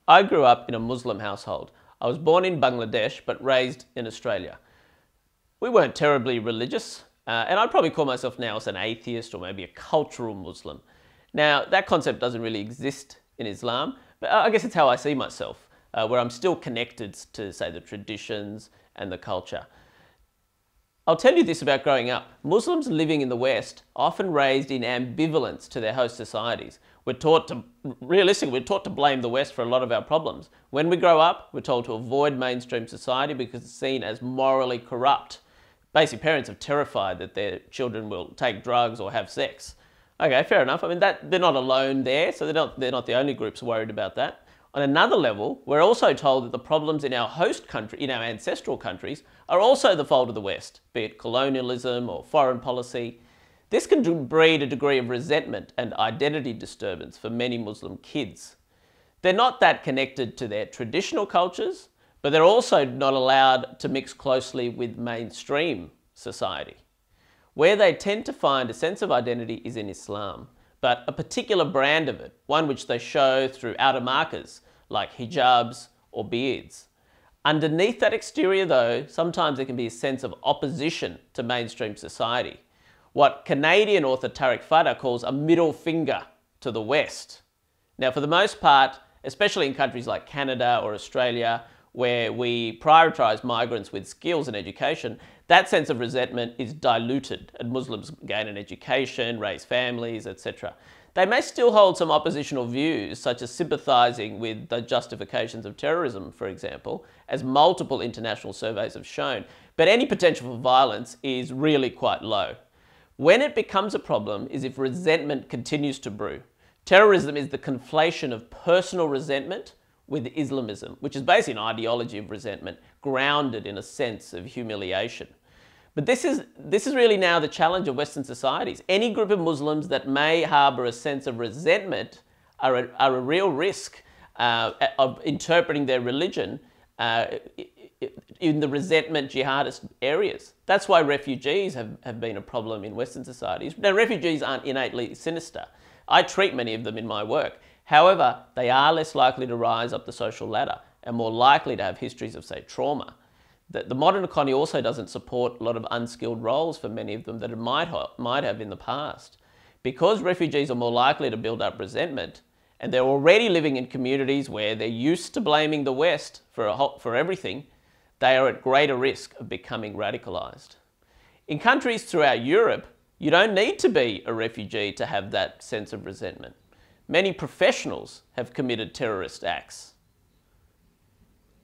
I grew up in a Muslim household. I was born in Bangladesh but raised in Australia. We weren't terribly religious, and I'd probably call myself now as an atheist or maybe a cultural Muslim. Now, that concept doesn't really exist in Islam, but I guess it's how I see myself, where I'm still connected to, say, the traditions and the culture. I'll tell you this about growing up. Muslims living in the West are often raised in ambivalence to their host societies. Realistically, we're taught to blame the West for a lot of our problems. When we grow up, we're told to avoid mainstream society because it's seen as morally corrupt. Basically, parents are terrified that their children will take drugs or have sex. Okay, fair enough. I mean, they're not alone there, so they're not the only groups worried about that. On another level, we're also told that the problems in our host country, in our ancestral countries, are also the fault of the West, be it colonialism or foreign policy. This can breed a degree of resentment and identity disturbance for many Muslim kids. They're not that connected to their traditional cultures, but they're also not allowed to mix closely with mainstream society. Where they tend to find a sense of identity is in Islam, but a particular brand of it, one which they show through outer markers like hijabs or beards. Underneath that exterior though, sometimes there can be a sense of opposition to mainstream society. What Canadian author Tariq Fada calls a middle finger to the West. Now, for the most part, especially in countries like Canada or Australia, where we prioritise migrants with skills and education, that sense of resentment is diluted and Muslims gain an education, raise families, etc. They may still hold some oppositional views, such as sympathising with the justifications of terrorism, for example, as multiple international surveys have shown, but any potential for violence is really quite low. When it becomes a problem is if resentment continues to brew. Terrorism is the conflation of personal resentment with Islamism, which is basically an ideology of resentment grounded in a sense of humiliation. But this is really now the challenge of Western societies. Any group of Muslims that may harbour a sense of resentment are a real risk of interpreting their religion in the resentment jihadist areas. That's why refugees have been a problem in Western societies. Now, refugees aren't innately sinister. I treat many of them in my work. However, they are less likely to rise up the social ladder and more likely to have histories of, say, trauma. The modern economy also doesn't support a lot of unskilled roles for many of them that it might have in the past. Because refugees are more likely to build up resentment, and they're already living in communities where they're used to blaming the West for everything, they are at greater risk of becoming radicalised. In countries throughout Europe, you don't need to be a refugee to have that sense of resentment. Many professionals have committed terrorist acts.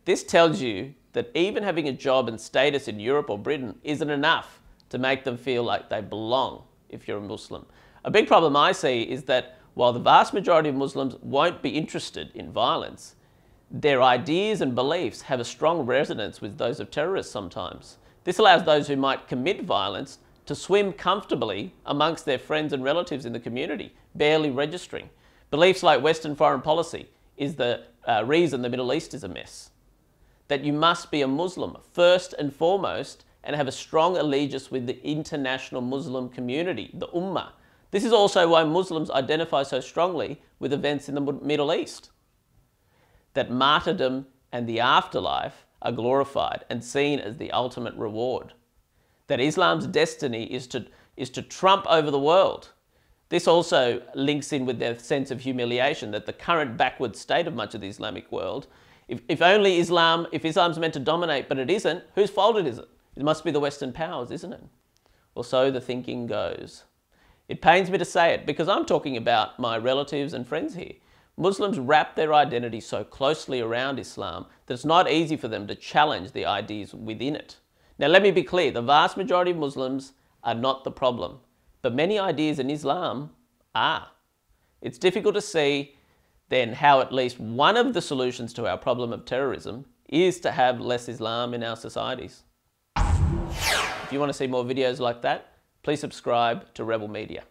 This tells you that even having a job and status in Europe or Britain isn't enough to make them feel like they belong if you're a Muslim. A big problem I see is that while the vast majority of Muslims won't be interested in violence, their ideas and beliefs have a strong resonance with those of terrorists sometimes. This allows those who might commit violence to swim comfortably amongst their friends and relatives in the community, barely registering. Beliefs like Western foreign policy is the reason the Middle East is a mess. That you must be a Muslim first and foremost and have a strong allegiance with the international Muslim community, the Ummah. This is also why Muslims identify so strongly with events in the Middle East. That martyrdom and the afterlife are glorified and seen as the ultimate reward. That Islam's destiny is to trump over the world. This also links in with their sense of humiliation that the current backward state of much of the Islamic world, if Islam's meant to dominate, but it isn't, whose fault is it? It must be the Western powers, isn't it? Or so the thinking goes. It pains me to say it because I'm talking about my relatives and friends here. Muslims wrap their identity so closely around Islam that it's not easy for them to challenge the ideas within it. Now, let me be clear, the vast majority of Muslims are not the problem, but many ideas in Islam are. It's difficult to see then how at least one of the solutions to our problem of terrorism is to have less Islam in our societies. If you want to see more videos like that, please subscribe to Rebel Media.